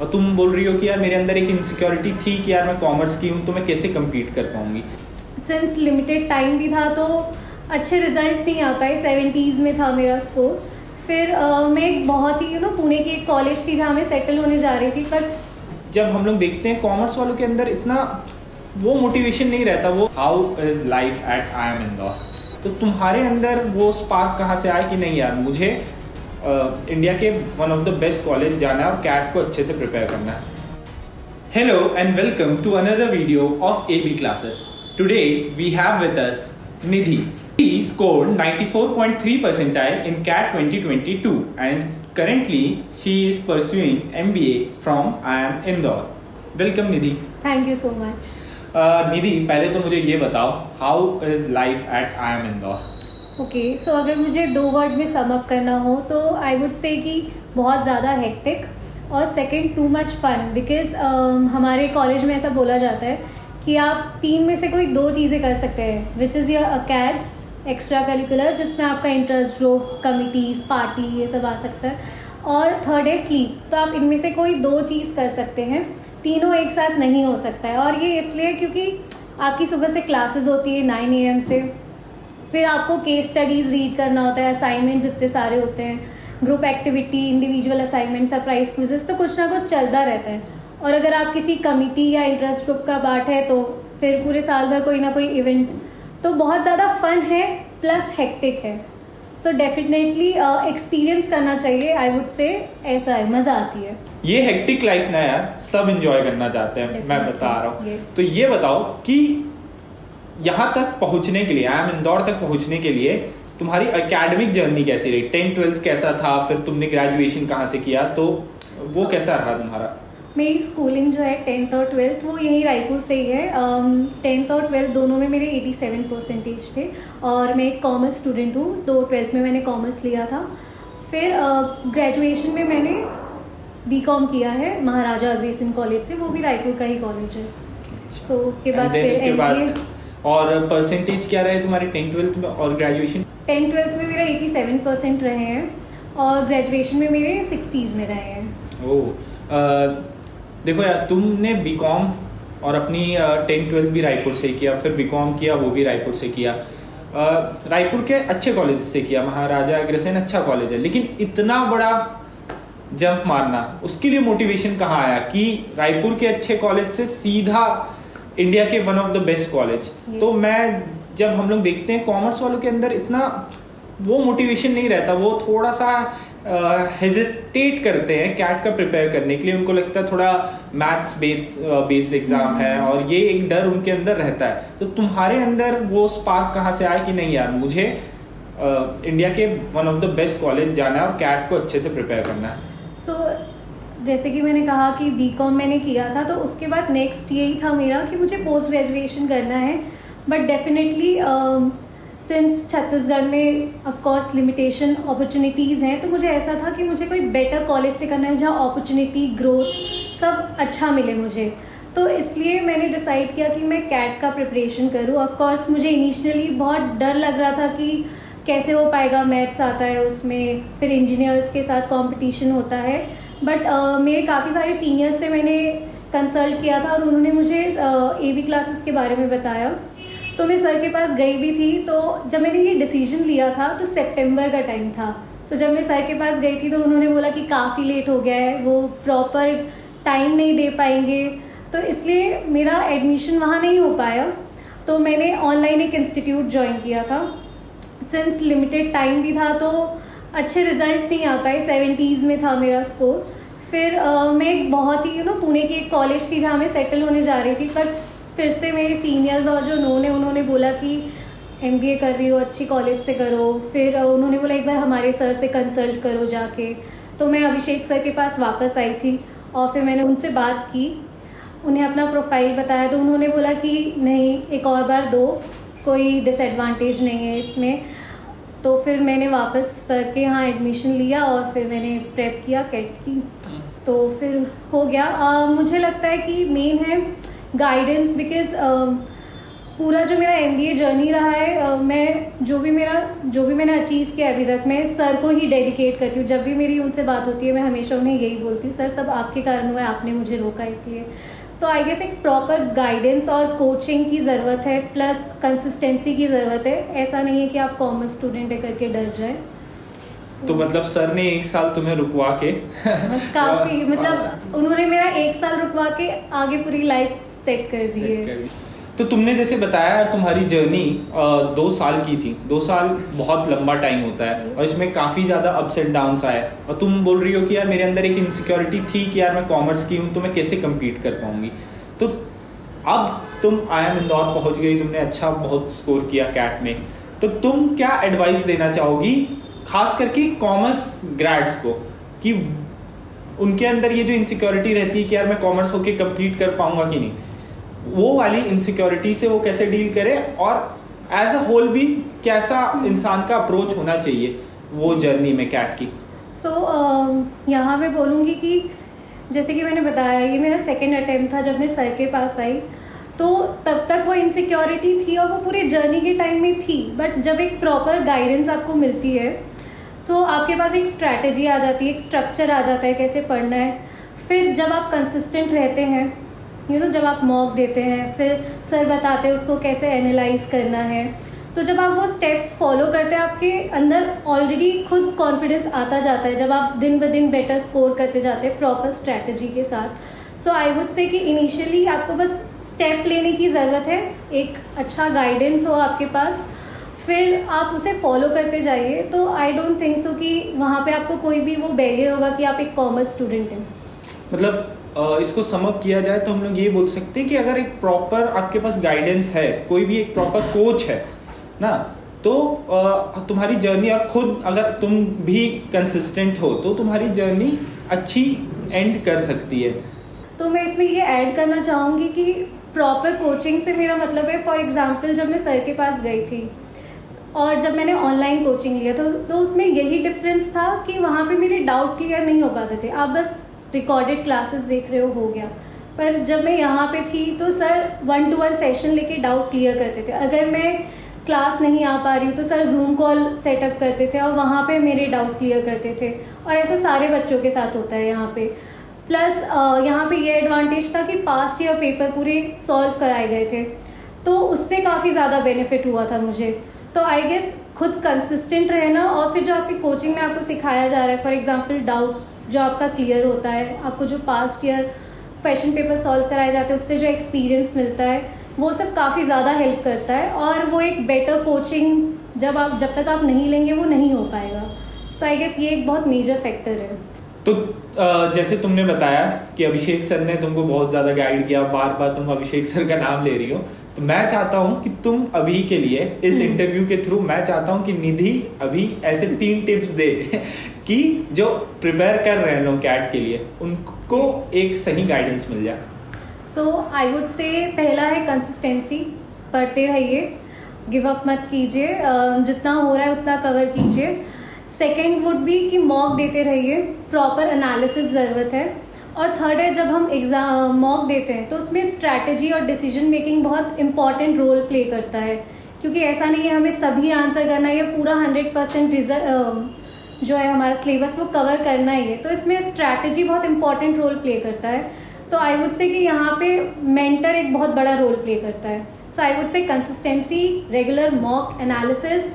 और तुम बोल रही हो कि यार मेरे अंदर एक इनसिक्योरिटी थी कि यार मैं कॉमर्स की हूँ तो मैं कैसे कम्पीट कर पाऊंगी। सिंस लिमिटेड टाइम भी था तो अच्छे रिजल्ट नहीं आ पाए, 70s में था मेरा स्कोर। फिर मैं एक बहुत ही पुणे की एक कॉलेज थी जहाँ मैं सेटल होने जा रही थी, पर जब हम लोग देखते हैं कॉमर्स वालों के अंदर इतना वो मोटिवेशन नहीं रहता, वो how is life at IIM Indore, तो तुम्हारे अंदर वो स्पार्क कहाँ से आया कि नहीं यार मुझे इंडिया के one of the best college जाना है और कैट को अच्छे से प्रिपेयर करना है। Hello and welcome to another video of AB classes. Today we have with us Nidhi. He scored 94.3 percentile in CAT 2022 and currently she is pursuing MBA from IIM Indore. Welcome Nidhi. Thank you so much. Nidhi, पहले तो मुझे ये बताओ how is life at IIM Indore. Okay, so अगर मुझे 2 word में sum up करना हो तो आई वुड से कि बहुत ज़्यादा हेक्टिक और second to much fun, because हमारे कॉलेज में ऐसा बोला जाता है कि आप 3 में से कोई 2 चीज़ें कर सकते हैं, which is your acads extra curricular, जिसमें आपका इंटरेस्ट ग्रुप, कमिटीज़, पार्टी ये सब आ सकता है, और थर्ड है स्लीप। तो आप इनमें से कोई 2 चीज़ कर सकते हैं, तीनों एक साथ नहीं हो सकता है। और ये इसलिए क्योंकि आपकी सुबह से क्लासेस होती है 9 AM से, फिर आपको केस स्टडीज़ रीड करना होता है, असाइनमेंट्स इतने सारे होते हैं, group activity, individual assignment, surprise quizzes, तो कुछ ना कुछ चलता रहता है। और अगर आप किसी कमिटी या इंटरेस्ट ग्रुप का पार्ट है तो फिर पूरे साल भर कोई ना कोई इवेंट, तो बहुत ज़्यादा फन है प्लस हेक्टिक है। सो डेफिनेटली एक्सपीरियंस करना चाहिए, आई वुड से ऐसा है, मज़ा आती है। ये हेक्टिक लाइफ ना यार सब एंजॉय करना चाहते हैं, मैं बता रहा हूँ। Yes. तो ये बताओ कि यहाँ तक पहुँचने के लिए, IIM इंदौर तक पहुँचने के लिए तुम्हारी एकेडमिक जर्नी कैसी रही? 10th-12th कैसा था, फिर तुमने ग्रेजुएशन कहाँ से किया, तो वो कैसा रहा तुम्हारा? मेरी स्कूलिंग जो है 10th और 12th वो यहीं रायपुर से ही है। 10th और 12th दोनों में मेरे 87% थे और मैं एक कॉमर्स स्टूडेंट हूँ, तो 12th में मैंने कॉमर्स लिया था। फिर ग्रेजुएशन में मैंने BCom किया है महाराजा अग्रसेन कॉलेज से, वो भी रायपुर का ही कॉलेज है। सो उसके बाद फिर MBA। और परसेंटेज क्या रहे तुम्हारे 10th-12th में और ग्रेजुएशन? 10th-12th में मेरा 87% रहे हैं और ग्रेजुएशन में मेरे 60s में रहे हैं। ओह, देखो यार, तुमने BCom और अपनी 10th-12th भी रायपुर से किया, फिर BCom किया वो भी रायपुर से किया, रायपुर के अच्छे कॉलेज से किया, महाराजा अग्रसेन अच्छा कॉलेज है, लेकिन इतना बड़ा जंप मारना, उसके लिए मोटिवेशन कहाँ आया कि रायपुर के अच्छे कॉलेज से सीधा इंडिया के one of the best college? तो जब हम लोग देखते हैं कॉमर्स वालों के अंदर इतना वो मोटिवेशन नहीं रहता, वो थोड़ा सा हेजिटेट करते हैं कैट का प्रिपेयर करने के लिए, उनको लगता है थोड़ा मैथ्स बेस्ड एग्जाम है और ये एक डर उनके अंदर रहता है। तो तुम्हारे अंदर वो स्पार्क कहाँ से आया कि नहीं यार मुझे इंडिया के one of the best college जाना है और कैट को अच्छे से प्रिपेयर करना है? जैसे कि मैंने कहा कि BCom मैंने किया था, तो उसके बाद नेक्स्ट यही था मेरा कि मुझे पोस्ट ग्रेजुएशन करना है। बट डेफिनेटली सिंस छत्तीसगढ़ में ऑफ कोर्स लिमिटेशन अपॉर्चुनिटीज़ हैं, तो मुझे ऐसा था कि मुझे कोई बेटर कॉलेज से करना है जहाँ अपॉर्चुनिटी, ग्रोथ सब अच्छा मिले मुझे। तो इसलिए मैंने डिसाइड किया कि मैं कैट का प्रिपरेशन करूँ। ऑफ कोर्स मुझे इनिशियली बहुत डर लग रहा था कि कैसे हो पाएगा, मैथ्स आता है उसमें, फिर इंजीनियर्स के साथ कंपटीशन होता है। बट मेरे काफ़ी सारे सीनियर्स से मैंने कंसल्ट किया था और उन्होंने मुझे AB क्लासेस के बारे में बताया, तो मैं सर के पास गई भी थी। तो जब मैंने ये डिसीजन लिया था तो सितंबर का टाइम था, तो जब मैं सर के पास गई थी तो उन्होंने बोला कि काफ़ी लेट हो गया है, वो प्रॉपर टाइम नहीं दे पाएंगे, तो इसलिए मेरा एडमिशन वहाँ नहीं हो पाया। तो मैंने ऑनलाइन एक इंस्टीट्यूट ज्वाइन किया था। सिंस लिमिटेड टाइम भी था तो अच्छे रिजल्ट नहीं आ पाए, 70s में था मेरा स्कोर। फिर मैं एक बहुत ही पुणे की एक कॉलेज थी जहाँ मैं सेटल होने जा रही थी, पर फिर से मेरे सीनियर्स और जो नोन है उन्होंने बोला कि MBA कर रही हो, अच्छी कॉलेज से करो। फिर उन्होंने बोला एक बार हमारे सर से कंसल्ट करो जाके। तो मैं अभिषेक सर के पास वापस आई थी और फिर मैंने उनसे बात की, उन्हें अपना प्रोफाइल बताया, तो उन्होंने बोला कि नहीं, एक और बार दो, कोई डिसएडवांटेज नहीं है इसमें। तो फिर मैंने वापस सर के यहाँ एडमिशन लिया और फिर मैंने प्रेप किया कैट की, तो फिर हो गया। मुझे लगता है कि मेन है गाइडेंस, बिकॉज पूरा जो मेरा MBA जर्नी रहा है, मैं जो भी मैंने अचीव किया अभी तक, मैं सर को ही डेडिकेट करती हूँ। जब भी मेरी उनसे बात होती है मैं हमेशा उन्हें यही बोलती हूँ, सर सब आपके कारण हुआ है, आपने मुझे रोका इसलिए। तो आई गेस एक प्रॉपर गाइडेंस और कोचिंग की ज़रूरत है, प्लस कंसिस्टेंसी की ज़रूरत है। ऐसा नहीं है कि आप कॉमर्स स्टूडेंट है करके डर जाए। तो मतलब सर ने 1 साल तुम्हें रुकवा के काफ़ी मतलब उन्होंने मेरा 1 साल रुकवा के आगे पूरी लाइफ सेट कर दी है। तो तुमने जैसे बताया तुम्हारी जर्नी 2 साल की थी। 2 साल बहुत लंबा टाइम होता है और इसमें काफ़ी ज़्यादा अप्स एंड डाउन्स आए, और तुम बोल रही हो कि यार मेरे अंदर एक इनसिक्योरिटी थी कि यार मैं कॉमर्स की हूँ तो मैं कैसे कम्पीट कर पाऊंगी। तो अब तुम IIM इंदौर पहुँच गई, तुमने अच्छा बहुत स्कोर किया कैट में, तो तुम क्या एडवाइस देना चाहोगी खास करके कॉमर्स ग्रेड्स को, कि उनके अंदर ये जो इनसिक्योरिटी रहती है कि यार मैं कॉमर्स होके कम्पीट कर पाऊंगा कि नहीं, वो वाली इनसिक्योरिटी से वो कैसे डील करे, और एज अ होल भी कैसा इंसान का अप्रोच होना चाहिए वो जर्नी में कैट की। यहाँ मैं बोलूँगी कि जैसे कि मैंने बताया ये मेरा सेकेंड अटेम्प्ट था जब मैं सर के पास आई, तो तब तक वो इनसिक्योरिटी थी और वो पूरे जर्नी के टाइम में थी। बट जब एक प्रॉपर गाइडेंस आपको मिलती है तो आपके पास एक स्ट्रैटेजी आ जाती है, एक स्ट्रक्चर आ जाता है कैसे पढ़ना है। फिर जब आप कंसिस्टेंट रहते हैं, जब आप मॉक देते हैं, फिर सर बताते हैं उसको कैसे एनालाइज करना है, तो जब आप वो स्टेप्स फॉलो करते हैं आपके अंदर ऑलरेडी खुद कॉन्फिडेंस आता जाता है, जब आप दिन ब दिन बेटर स्कोर करते जाते हैं प्रॉपर स्ट्रैटेजी के साथ। सो आई वुड से कि इनिशियली आपको बस स्टेप लेने की ज़रूरत है, एक अच्छा गाइडेंस हो आपके पास, फिर आप उसे फॉलो करते जाइए। तो आई डोंट थिंक सो कि वहाँ पे आपको कोई भी वो बैरियर होगा कि आप एक कॉमर्स स्टूडेंट हैं। मतलब इसको समअप किया जाए तो हम लोग ये बोल सकते हैं कि अगर एक प्रॉपर आपके पास गाइडेंस है, कोई भी एक प्रॉपर कोच है ना, तो तुम्हारी जर्नी, और खुद अगर तुम भी कंसिस्टेंट हो तो तुम्हारी जर्नी अच्छी एंड कर सकती है। तो मैं इसमें ये ऐड करना चाहूँगी कि प्रॉपर कोचिंग से मेरा मतलब है, फॉर एग्जांपल जब मैं सर के पास गई थी और जब मैंने ऑनलाइन कोचिंग लिया तो उसमें यही डिफरेंस था कि वहाँ पे मेरे डाउट क्लियर नहीं हो पाते थे। आप बस रिकॉर्डेड क्लासेस देख रहे हो गया, पर जब मैं यहाँ पे थी तो सर 1-to-1 सेशन लेके डाउट क्लियर करते थे। अगर मैं क्लास नहीं आ पा रही हूँ तो सर जूम कॉल सेटअप करते थे और वहाँ पे मेरे डाउट क्लियर करते थे, और ऐसा सारे बच्चों के साथ होता है यहाँ पे। प्लस यहाँ पे ये एडवांटेज था कि पास्ट ईयर पेपर पूरे सॉल्व कराए गए थे, तो उससे काफ़ी ज़्यादा बेनिफिट हुआ था मुझे। तो आई गेस खुद कंसिस्टेंट रहना, और फिर जो आपकी कोचिंग में आपको सिखाया जा रहा है, फॉर एग्जांपल डाउट जो आपका क्लियर होता है, आपको जो past year question paper solve कराए जाते हैं उससे जो एक्सपीरियंस मिलता है, वो सब काफ़ी ज़्यादा हेल्प करता है। और वो एक बेटर कोचिंग जब तक आप नहीं लेंगे वो नहीं हो पाएगा। सो आई गेस ये एक बहुत मेजर फैक्टर है। तो जैसे तुमने बताया कि अभिषेक सर ने तुमको बहुत ज़्यादा गाइड किया, बार बार तुम अभिषेक सर का नाम ले रही हो, तो मैं चाहता हूँ कि तुम अभी के लिए इस इंटरव्यू के थ्रू मैं चाहता हूँ कि निधि अभी ऐसे 3 टिप्स दे कि जो प्रिपेयर कर रहे हैं लोग कैट के लिए उनको एक सही गाइडेंस मिल जाए। सो आई वुड से पहला है कंसिस्टेंसी, पढ़ते रहिए, गिव अप मत कीजिए, जितना हो रहा है उतना कवर कीजिए। सेकेंड वुड बी कि मॉक देते रहिए, प्रॉपर एनालिसिस ज़रूरत है। और थर्ड है जब हम एग्ज़ाम मॉक देते हैं तो उसमें स्ट्रैटेजी और डिसीजन मेकिंग बहुत इंपॉर्टेंट रोल प्ले करता है, क्योंकि ऐसा नहीं है हमें सभी आंसर करना है या पूरा 100% रिजल्ट जो है हमारा सिलेबस वो कवर करना ही है, तो इसमें स्ट्रैटेजी बहुत इंपॉर्टेंट रोल प्ले करता है। तो आई वुड से कि यहाँ पे मेंटर एक बहुत बड़ा रोल प्ले करता है। So I would say consistency, regular mock analysis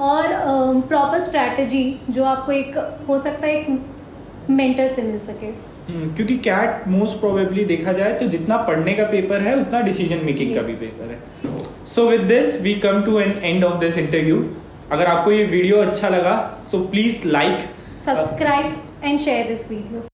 और प्रॉपर स्ट्रैटेजी जो आपको एक हो सकता है एक मेंटर से मिल सके। क्योंकि कैट मोस्ट प्रोबेबली देखा जाए तो जितना पढ़ने का पेपर है उतना डिसीजन मेकिंग का भी पेपर है। So with this we come to an end of this interview. अगर आपको ये वीडियो अच्छा लगा so please like, subscribe and share this video.